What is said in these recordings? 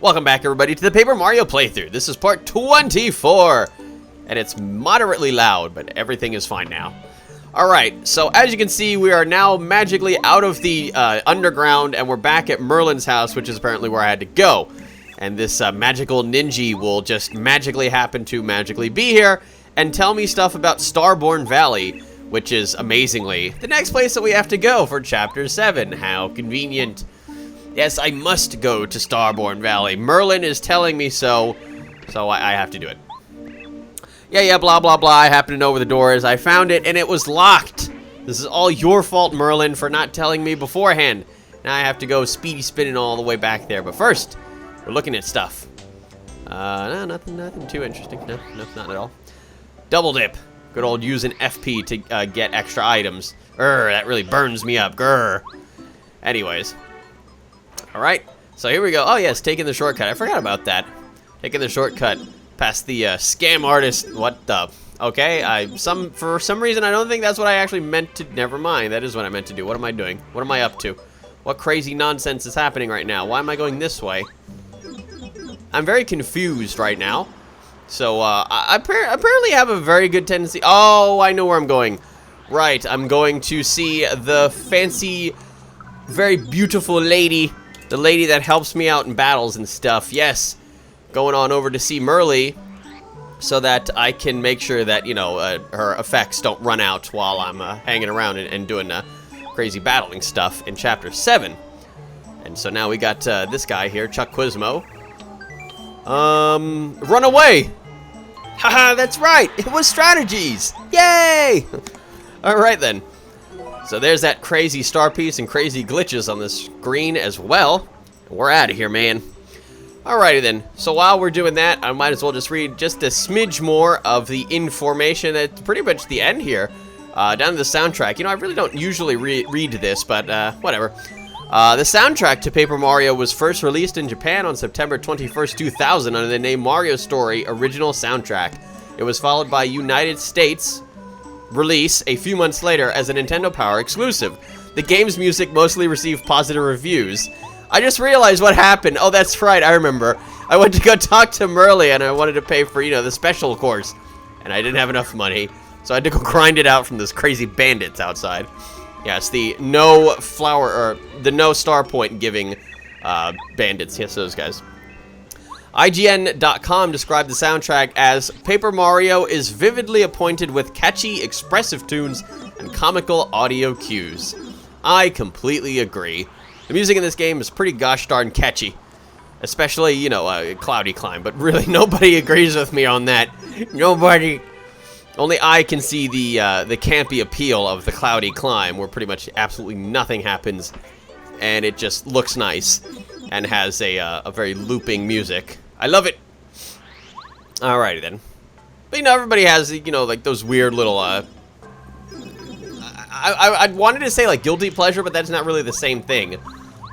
Welcome back, everybody, to the Paper Mario playthrough. This is part 24, and it's moderately loud, but everything is fine now. Alright, so as you can see, we are now magically out of the underground, and we're back at Merlin's house, which is apparently where I had to go. And this magical ninja will just magically happen to magically be here and tell me stuff about Starborn Valley, which is, amazingly, the next place that we have to go for Chapter 7. How convenient. Yes, I must go to Starborn Valley. Merlin is telling me so I have to do it. Yeah, blah, blah, blah. I happen to know where the door is. I found it, and it was locked. This is all your fault, Merlin, for not telling me beforehand. Now I have to go speedy spinning all the way back there. But first, we're looking at stuff. No, nothing too interesting. No, not at all. Double dip. Good old using FP to get extra items. That really burns me up. Grr. Anyways. Alright, so here we go. Oh yes, taking the shortcut. I forgot about that. Taking the shortcut past the scam artist. What the? Okay, for some reason I don't think that's what I actually meant to. Never mind, that is what I meant to do. What am I doing? What am I up to? What crazy nonsense is happening right now? Why am I going this way? I'm very confused right now. So, I apparently have a very good tendency. Oh, I know where I'm going. Right, I'm going to see the fancy, very beautiful lady. The lady that helps me out in battles and stuff. Yes, going on over to see Merly so that I can make sure that, you know, her effects don't run out while I'm hanging around and doing crazy battling stuff in Chapter 7. And so now we got this guy here, Chuck Quizmo. Run away! Haha, that's right! It was strategies! Yay! Alright then. So there's that crazy star piece and crazy glitches on the screen as well. We're out of here, man. Alrighty then. So while we're doing that, I might as well just read just a smidge more of the information at pretty much the end here. Down to the soundtrack. You know, I really don't usually read this, but whatever. The soundtrack to Paper Mario was first released in Japan on September 21st, 2000 under the name Mario Story Original Soundtrack. It was followed by United States release a few months later as a Nintendo Power exclusive. The game's music mostly received positive reviews. I just realized what happened. Oh, that's right, I remember. I went to go talk to Merly and I wanted to pay for, you know, the special course. And I didn't have enough money, so I had to go grind it out from those crazy bandits outside. Yes, the no flower, or the no star point giving bandits. Yes, those guys. IGN.com described the soundtrack as Paper Mario is vividly appointed with catchy, expressive tunes and comical audio cues. I completely agree. The music in this game is pretty gosh darn catchy. Especially, you know, Cloudy Climb, but really nobody agrees with me on that. Nobody. Only I can see the campy appeal of the Cloudy Climb, where pretty much absolutely nothing happens, and it just looks nice. And has a very looping music. I love it. Alrighty then. But you know, everybody has, you know, like those weird little, I wanted to say like guilty pleasure, but that's not really the same thing.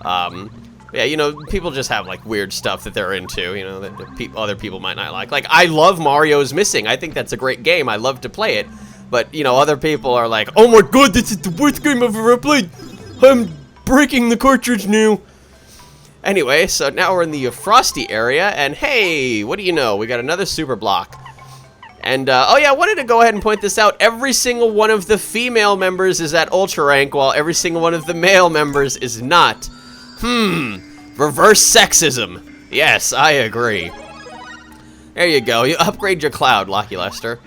Yeah, you know, people just have like weird stuff that they're into, you know, that other people might not like. Like, I love Mario's Missing. I think that's a great game. I love to play it. But, you know, other people are like, oh my god, this is the worst game I've ever played. I'm breaking the cartridge now. Anyway, so now we're in the Frosty area, and hey, what do you know? We got another super block. And, oh yeah, I wanted to go ahead and point this out. Every single one of the female members is at Ultra Rank, while every single one of the male members is not. Reverse sexism. Yes, I agree. There you go. You upgrade your cloud, Lucky Lester.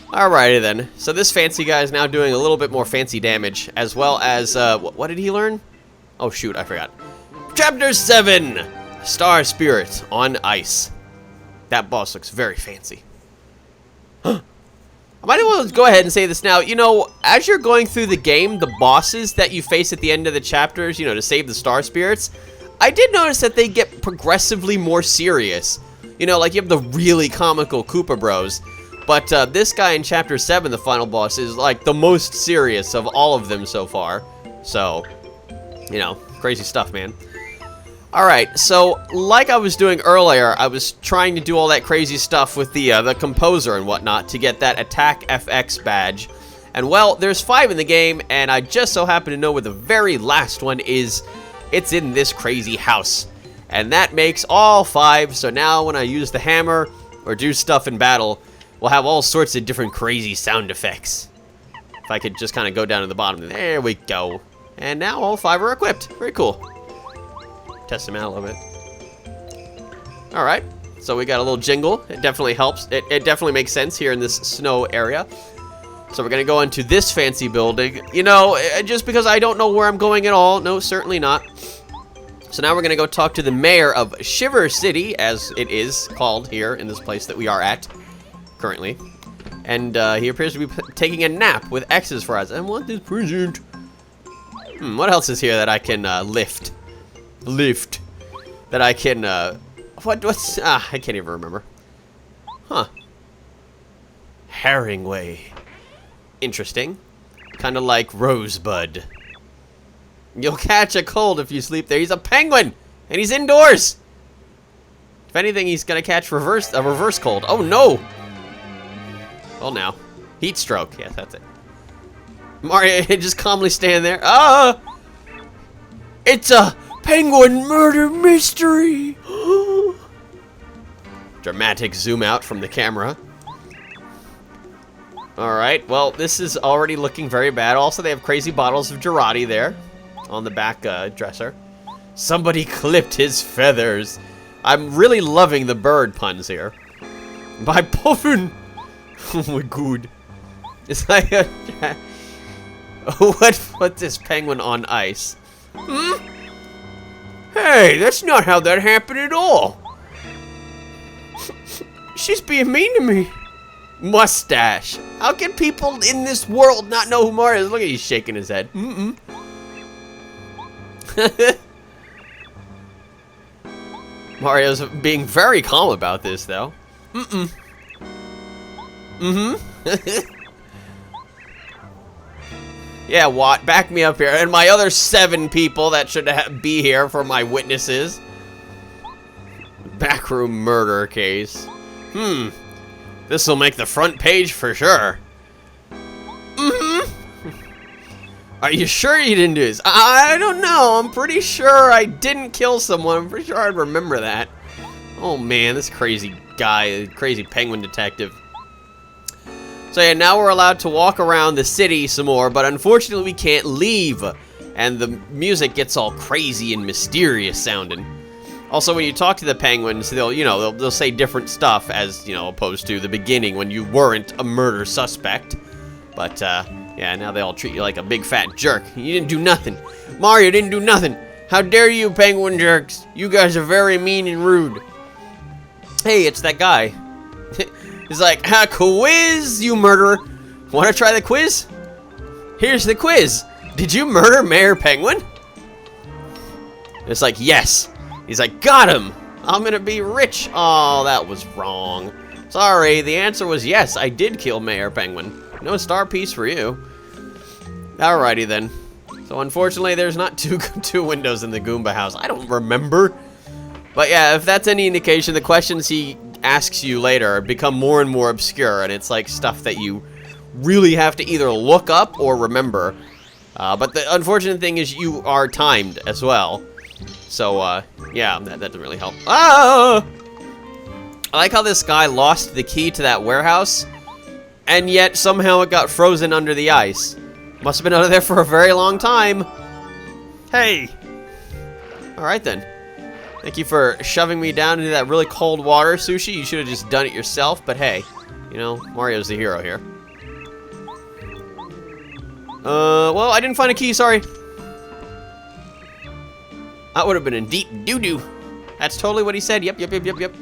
Alrighty then. So this fancy guy is now doing a little bit more fancy damage, as well as, what did he learn? Oh shoot, I forgot. Chapter 7! Star Spirit on Ice. That boss looks very fancy. I might as well go ahead and say this now. You know, as you're going through the game, the bosses that you face at the end of the chapters, you know, to save the Star Spirits, I did notice that they get progressively more serious. You know, like you have the really comical Koopa Bros. But this guy in Chapter 7, the final boss, is like the most serious of all of them so far. So, you know, crazy stuff, man. Alright, so like I was doing earlier, I was trying to do all that crazy stuff with the composer and whatnot to get that Attack FX badge. And well, there's 5 in the game, and I just so happen to know where the very last one is. It's in this crazy house. And that makes all 5. So now when I use the hammer or do stuff in battle, we'll have all sorts of different crazy sound effects. If I could just kind of go down to the bottom. There we go. And now all 5 are equipped. Very cool. Test them out a little bit. Alright. So we got a little jingle. It definitely helps. It definitely makes sense here in this snow area. So we're going to go into this fancy building. You know, just because I don't know where I'm going at all. No, certainly not. So now we're going to go talk to the mayor of Shiver City, as it is called here in this place that we are at currently. And he appears to be taking a nap with X's for us. I want this present. What else is here that I can lift? That I can, what's, I can't even remember. Huh. Herringway. Interesting. Kind of like Rosebud. You'll catch a cold if you sleep there. He's a penguin, and he's indoors. If anything, he's gonna catch a reverse cold. Oh no! Well now, heat stroke. Yes, that's it. Mario just calmly stand there. Ah! It's a penguin murder mystery. Dramatic zoom out from the camera. All right. Well, this is already looking very bad. Also, they have crazy bottles of Girardi there on the back dresser. Somebody clipped his feathers. I'm really loving the bird puns here. By puffin. Oh my god. It's like a... What's this penguin on ice? Hmm? Hey, that's not how that happened at all. She's being mean to me. Mustache. How can people in this world not know who Mario is? Look at he's shaking his head. Mario's being very calm about this, though. Yeah, Watt, back me up here. And my other 7 people that should be here for my witnesses. Backroom murder case. This'll make the front page for sure. Are you sure you didn't do this? I don't know. I'm pretty sure I didn't kill someone. I'm pretty sure I'd remember that. Oh man, this crazy guy, crazy penguin detective. So yeah, now we're allowed to walk around the city some more, but unfortunately we can't leave. And the music gets all crazy and mysterious sounding. Also, when you talk to the penguins, they'll say different stuff as, opposed to the beginning when you weren't a murder suspect. But, yeah, now they all treat you like a big fat jerk. You didn't do nothing. Mario didn't do nothing. How dare you, penguin jerks? You guys are very mean and rude. Hey, it's that guy. He's like, quiz, you murderer. Want to try the quiz? Here's the quiz. Did you murder Mayor Penguin? It's like, yes. He's like, got him. I'm gonna be rich. Oh, that was wrong. Sorry, the answer was yes, I did kill Mayor Penguin. No star piece for you. Alrighty then. So unfortunately, there's not two windows in the Goomba house. I don't remember. But yeah, if that's any indication, the questions he asks you later become more and more obscure, and it's like stuff that you really have to either look up or remember. But the unfortunate thing is you are timed as well. So, yeah, that doesn't really help. Ah! I like how this guy lost the key to that warehouse, and yet somehow it got frozen under the ice. Must have been under there for a very long time. Hey! Alright then. Thank you for shoving me down into that really cold water, Sushi. You should have just done it yourself, but hey, Mario's the hero here. Well, I didn't find a key, sorry. That would have been in deep doo-doo. That's totally what he said. Yep.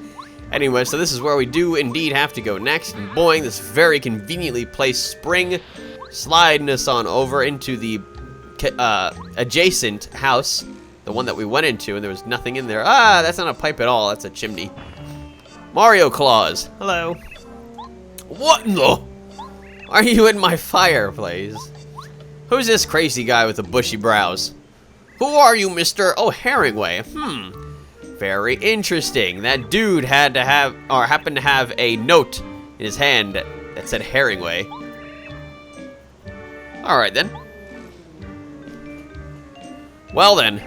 Anyway, so this is where we do indeed have to go next. And boing, this very conveniently placed spring sliding us on over into the adjacent house. The one that we went into, and there was nothing in there. Ah, that's not a pipe at all. That's a chimney. Mario Claus. Hello. What in the... Are you in my fireplace? Who's this crazy guy with the bushy brows? Who are you, Mr. Oh, Herringway? Very interesting. That dude happened to have a note in his hand that said Herringway. Alright then. Well then.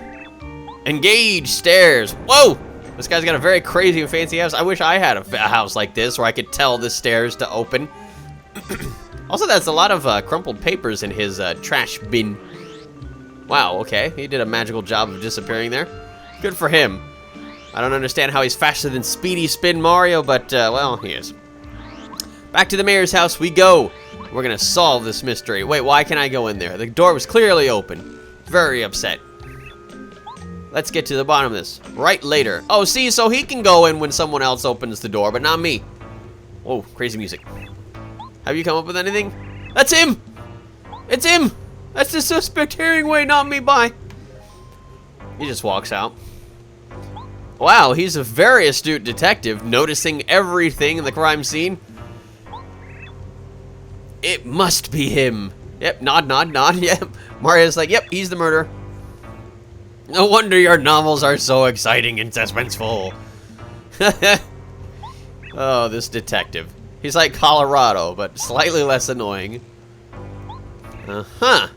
Engage stairs. Whoa! This guy's got a very crazy and fancy house. I wish I had a house like this where I could tell the stairs to open. Also, that's a lot of crumpled papers in his trash bin. Wow, okay. He did a magical job of disappearing there. Good for him. I don't understand how he's faster than Speedy Spin Mario, but, well, he is. Back to the mayor's house we go. We're gonna solve this mystery. Wait, why can't I go in there? The door was clearly open. Very upset. Let's get to the bottom of this. Right later. Oh, see, so he can go in when someone else opens the door, but not me. Whoa, crazy music. Have you come up with anything? That's him! It's him! That's the suspect Herringway, not me, bye. He just walks out. Wow, he's a very astute detective, noticing everything in the crime scene. It must be him. Yep, nod, nod, nod, yep. Mario's like, yep, he's the murderer. No wonder your novels are so exciting and suspenseful. Oh, this detective. He's like Colorado, but slightly less annoying. Uh-huh.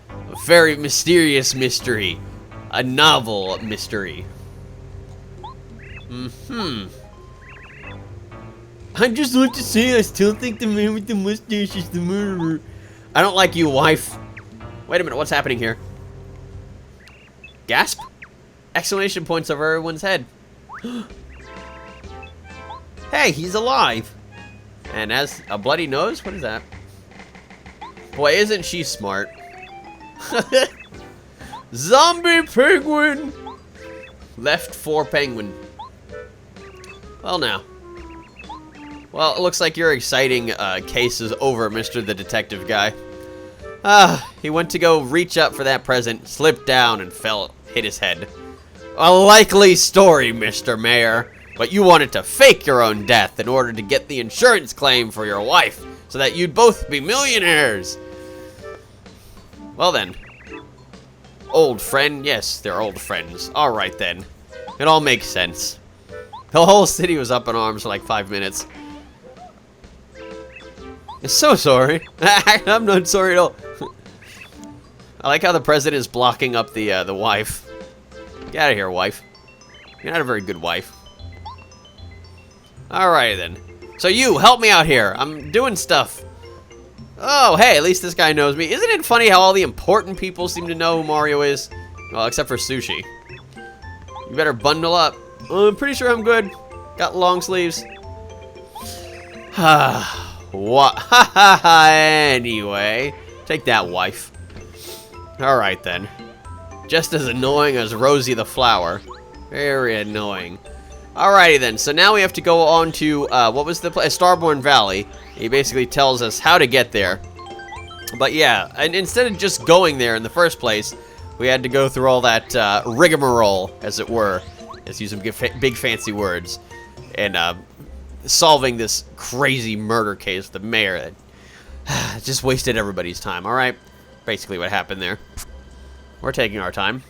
A very mysterious mystery. A novel mystery. I just want to say I still think the man with the mustache is the murderer. I don't like you, wife. Wait a minute, what's happening here? Gasp? Exclamation points over everyone's head. Hey, he's alive. And has a bloody nose? What is that? Boy, isn't she smart. Zombie penguin! Left for penguin. Well, now. Well, it looks like your exciting case is over, Mr. the Detective Guy. He went to go reach up for that present, slipped down, and hit his head. A likely story, Mr. Mayor. But you wanted to fake your own death in order to get the insurance claim for your wife, so that you'd both be millionaires. Well then. Old friend? Yes, they're old friends. Alright then. It all makes sense. The whole city was up in arms for like 5 minutes. I'm so sorry. I'm not sorry at all. I like how the president is blocking up the wife. Get out of here, wife. You're not a very good wife. Alright then. So you, help me out here. I'm doing stuff. Oh, hey, at least this guy knows me. Isn't it funny how all the important people seem to know who Mario is? Well, except for Sushi. You better bundle up. I'm pretty sure I'm good. Got long sleeves. What? Anyway, take that, wife. Alright then. Just as annoying as Rosie the Flower. Very annoying. Alrighty then, so now we have to go on to, what was the place? Starborn Valley. He basically tells us how to get there. But yeah, and instead of just going there in the first place, we had to go through all that rigmarole, as it were. Let's use some big fancy words. And solving this crazy murder case with the mayor that just wasted everybody's time, alright? Basically what happened there. We're taking our time.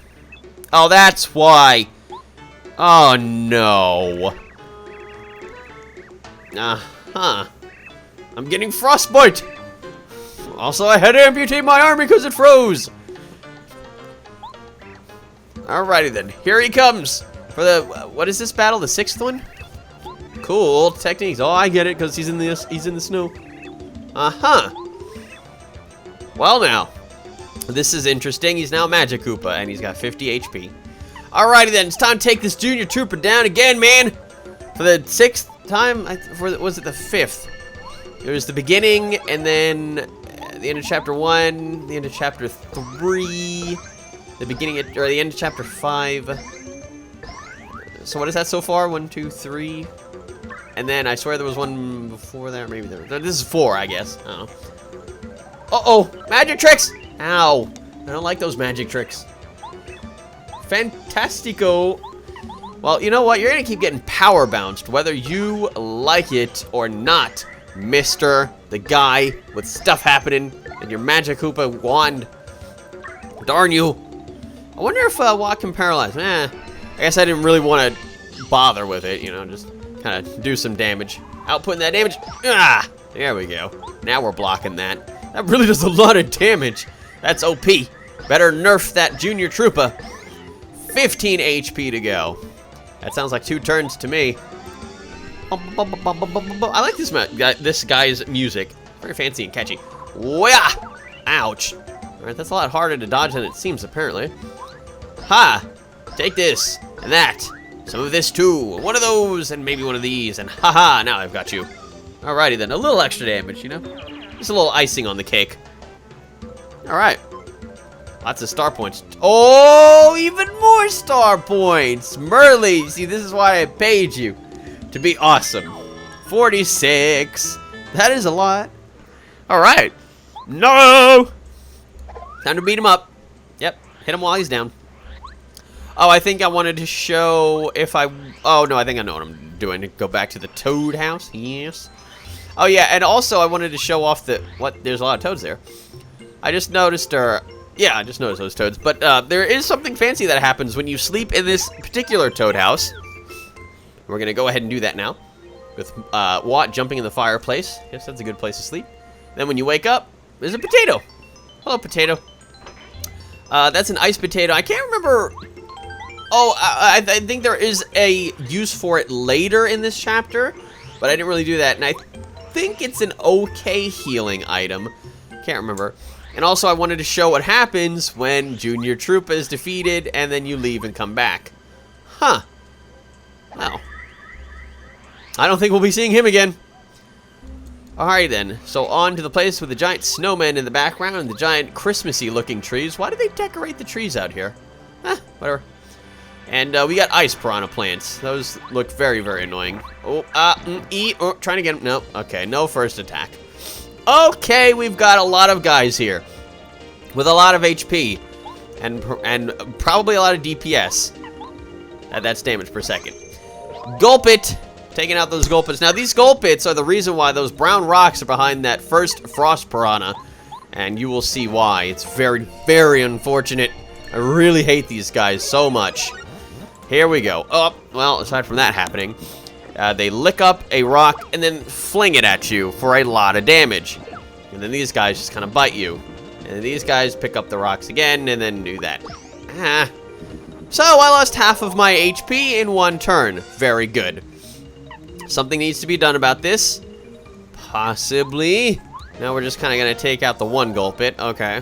Oh, that's why! Oh, no. Uh-huh. I'm getting frostbite! Also, I had to amputate my arm because it froze! Alrighty then, here he comes! For the, what is this battle, the 6th one? Cool techniques. Oh, I get it, because he's in the snow. Uh-huh. Well now, this is interesting. He's now Magic Koopa, and he's got 50 HP. Alrighty then, it's time to take this Junior Trooper down again, man! For the 6th time? Was it the 5th? It was the beginning, and then the end of Chapter 1, the end of Chapter 3, the beginning, or the end of Chapter 5. So what is that so far? 1, 2, 3. And then I swear there was one before there. Maybe there. This is 4, I guess. I don't know. Uh-oh! Magic tricks! Ow! I don't like those magic tricks. Fantastico. Well, you know what? You're gonna keep getting power bounced, whether you like it or not, Mr. the guy with stuff happening and your Magic Koopa wand. Darn you. I wonder if Watt can paralyze. I guess I didn't really want to bother with it, you know, just kind of do some damage. Outputting that damage. Ah! There we go. Now we're blocking that. That really does a lot of damage. That's OP. Better nerf that Junior Troopa. 15 HP to go. That sounds like 2 turns to me. I like this guy's music. Very fancy and catchy. Wah! Ouch. Alright, that's a lot harder to dodge than it seems, apparently. Ha! Take this, and that. Some of this, too. One of those, and maybe one of these, and haha, now I've got you. Alrighty then, a little extra damage, you know? Just a little icing on the cake. Alright. Lots of star points. Oh, even more star points! Merly, see, this is why I paid you. To be awesome. 46. That is a lot. Alright. No! Time to beat him up. Yep, hit him while he's down. Oh, I think I wanted to show if I... Oh, no, I think I know what I'm doing. Go back to the Toad house. Yes. Oh, yeah, and also I wanted to show off the... What? There's a lot of toads there. I just noticed, yeah, I just noticed those toads. But there is something fancy that happens when you sleep in this particular Toad house. We're going to go ahead and do that now. With Watt jumping in the fireplace. Yes, that's a good place to sleep. Then when you wake up, there's a potato. Hello, potato. That's an ice potato. I can't remember... Oh, I think there is a use for it later in this chapter, but I didn't really do that, and I think it's an okay healing item. Can't remember. And also, I wanted to show what happens when Junior Troopa is defeated, and then you leave and come back. Huh. Well. I don't think we'll be seeing him again. Alright then, so on to the place with the giant snowman in the background and the giant Christmassy looking trees. Why do they decorate the trees out here? Whatever. And we got ice piranha plants. Those look very, very annoying. Oh, trying to get him. Nope. Okay, no first attack. Okay, we've got a lot of guys here with a lot of HP and probably a lot of DPS. That's damage per second. Gulp it. Taking out those Gulpits. Now, these Gulpits are the reason why those brown rocks are behind that first Frost Piranha. And you will see why. It's very, very unfortunate. I really hate these guys so much. Here we go. Oh, well, aside from that happening, they lick up a rock and then fling it at you for a lot of damage. And then these guys just kind of bite you. And these guys pick up the rocks again and then do that. So, I lost half of my HP in one turn. Very good. Something needs to be done about this. Possibly. Now we're just kind of going to take out the one Gulpit. Okay.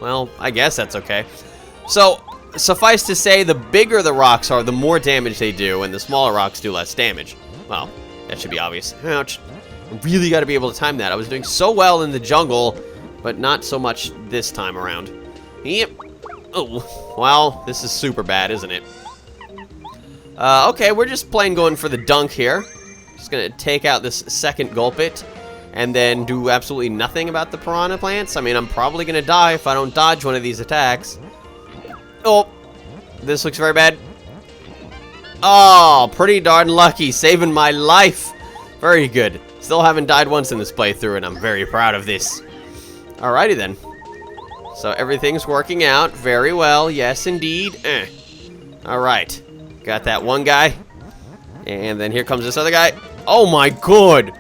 Well, I guess that's okay. So, suffice to say, the bigger the rocks are, the more damage they do, and the smaller rocks do less damage. Well, that should be obvious. Ouch. I really got to be able to time that. I was doing so well in the jungle, but not so much this time around. Yep. Oh, well, this is super bad, isn't it? Okay, we're just plain going for the dunk here. Just gonna take out this second Gulpit and then do absolutely nothing about the piranha plants. I mean, I'm probably gonna die if I don't dodge one of these attacks. Oh, this looks very bad. Oh, pretty darn lucky, saving my life. Very good. Still haven't died once in this playthrough, and I'm very proud of this. Alrighty then. So everything's working out very well. Yes, indeed. Alright. Got that one guy. And then here comes this other guy. Oh my god!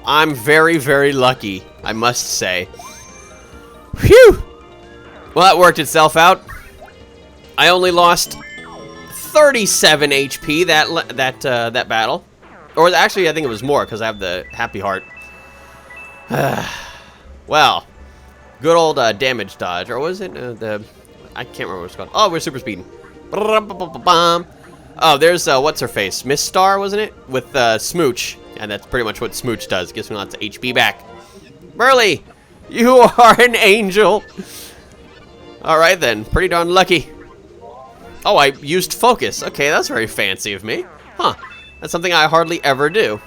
I'm very, very lucky, I must say. Phew! Well, that worked itself out. I only lost 37 HP that battle. Or actually, I think it was more because I have the happy heart. Well, good old damage dodge, or was it I can't remember what it's called. Oh, we're super speeding. Oh, there's what's her face, Miss Star, wasn't it? With Smooch, and that's pretty much what Smooch does. Gives me lots of HP back. Merly, you are an angel. All right then, pretty darn lucky. Oh, I used focus. Okay, that's very fancy of me. Huh? That's something I hardly ever do.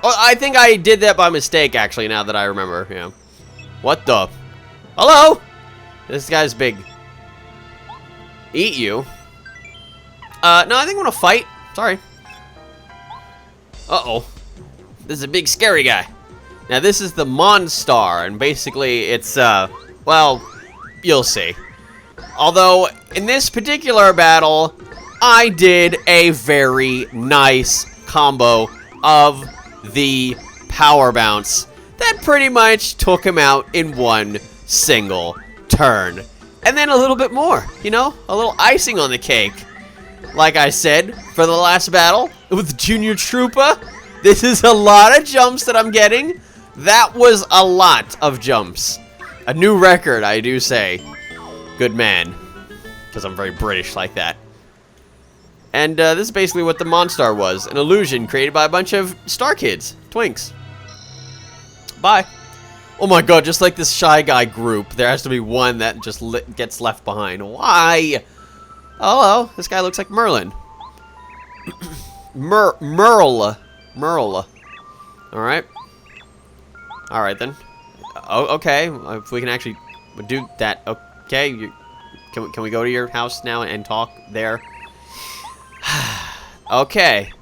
Oh, I think I did that by mistake, actually. Now that I remember, yeah. What the? Hello? This guy's big. Eat you. No, I think I'm gonna fight. Sorry. Uh-oh. This is a big scary guy. Now, this is the Monstar, and basically it's, well, you'll see. Although, in this particular battle, I did a very nice combo of the Power Bounce that pretty much took him out in one single turn. And then a little bit more, you know? A little icing on the cake. like I said, for the last battle with Junior Troopa. This is a lot of jumps that I'm getting. That was a lot of jumps. A new record, I do say. Good man. Because I'm very British like that. And this is basically what the Monstar was. An illusion created by a bunch of Star Kids. Twinks. Bye. Oh my god, just like this Shy Guy group, there has to be one that just gets left behind. Why? Oh, hello. This guy looks like Merlin. Merle. Alright. Alright then. Oh, okay. If we can actually do that. Okay. Can we go to your house now and talk there? Okay.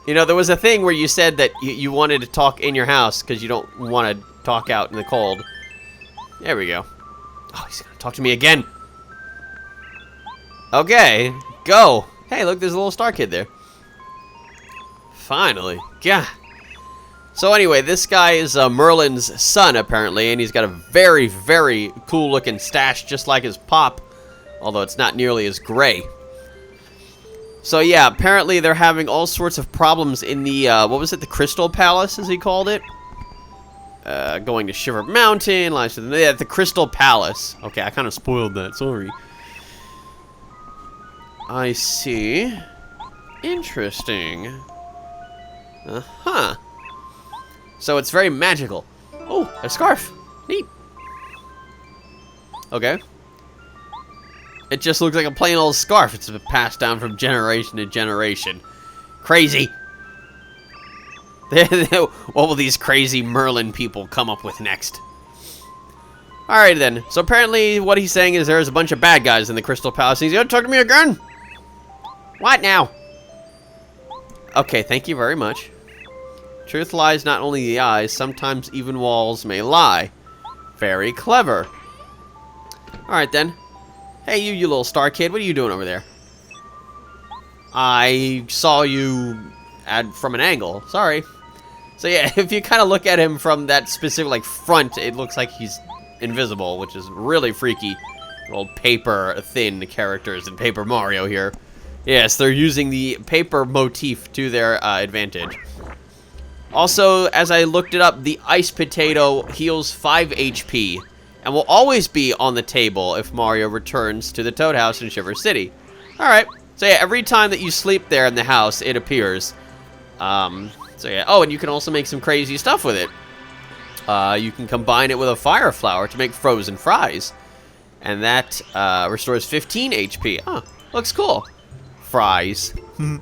You know, there was a thing where you said that you wanted to talk in your house because you don't want to talk out in the cold. There we go. Oh, he's going to talk to me again. Okay. Go. Hey, look, there's a little Star Kid there. Finally. Yeah. So anyway, this guy is Merlin's son, apparently, and he's got a very, very cool-looking stash, just like his pop, although it's not nearly as gray. So yeah, apparently they're having all sorts of problems in the, what was it, the Crystal Palace, as he called it? Going to Shiver Mountain, yeah, the Crystal Palace. Okay, I kind of spoiled that, sorry. I see. Interesting. Uh-huh. So it's very magical. Oh, a scarf. Neat. Okay. It just looks like a plain old scarf. It's been passed down from generation to generation. Crazy. What will these crazy Merlin people come up with next? Alright then. So apparently what he's saying is there's a bunch of bad guys in the Crystal Palace. He's gonna talk to me again? What now? Okay, thank you very much. Truth lies not only in the eyes, sometimes even walls may lie. Very clever. Alright then. Hey, you little Star Kid, what are you doing over there? I saw you from an angle. Sorry. So yeah, if you kind of look at him from that specific, like, front, it looks like he's invisible, which is really freaky. Old paper-thin characters in Paper Mario here. Yes, they're using the paper motif to their advantage. Also, as I looked it up, the Ice Potato heals 5 HP. And will always be on the table if Mario returns to the Toad House in Shiver City. Alright. So yeah, every time that you sleep there in the house, it appears. So yeah. Oh, and you can also make some crazy stuff with it. You can combine it with a fire flower to make frozen fries. And that restores 15 HP. Oh, looks cool. Fries. And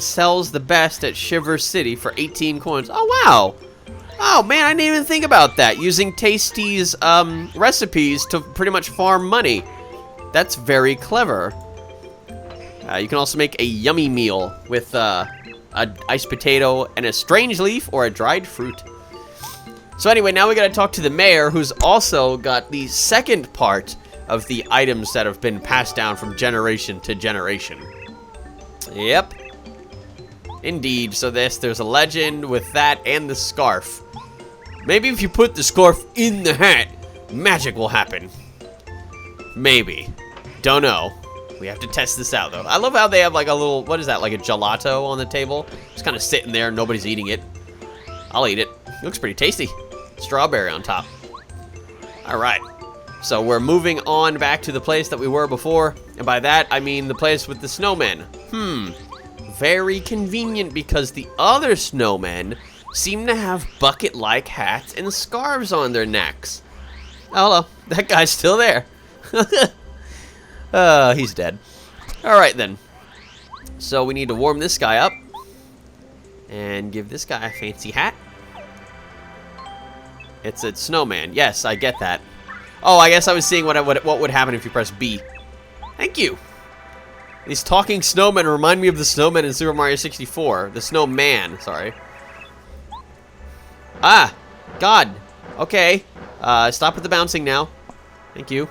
sells the best at Shiver City for 18 coins. Oh, wow. Oh, man, I didn't even think about that. Using Tasty's recipes to pretty much farm money. That's very clever. You can also make a yummy meal with an ice potato and a strange leaf or a dried fruit. So anyway, now we gotta talk to the mayor, who's also got the second part of the items that have been passed down from generation to generation. Yep. Indeed. So there's a legend with that and the scarf. Maybe if you put the scarf in the hat, magic will happen. Maybe. Don't know. We have to test this out, though. I love how they have, like, a little, what is that, like a gelato on the table? Just kind of sitting there, nobody's eating it. I'll eat it. It looks pretty tasty. Strawberry on top. Alright. So we're moving on back to the place that we were before. And by that, I mean the place with the snowmen. Very convenient because the other snowmen seem to have bucket-like hats and scarves on their necks. Oh, hello. That guy's still there. He's dead. Alright then. So we need to warm this guy up. And give this guy a fancy hat. It's a snowman. Yes, I get that. Oh, I guess I was seeing what would happen if you press B. Thank you. These talking snowmen remind me of the snowmen in Super Mario 64. The snowman, sorry. Ah, God. Okay. Stop with the bouncing now. Thank you.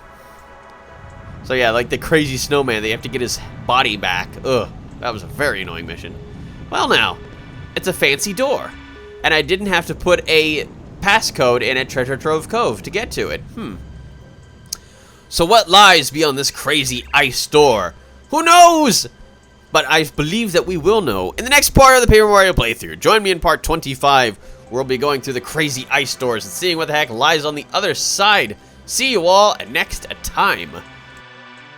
So yeah, like the crazy snowman, they have to get his body back. Ugh, that was a very annoying mission. Well now, it's a fancy door. And I didn't have to put a passcode in at Treasure Trove Cove to get to it. So what lies beyond this crazy ice door? Who knows? But I believe that we will know in the next part of the Paper Mario playthrough. Join me in part 25, where we'll be going through the crazy ice doors and seeing what the heck lies on the other side. See you all next time.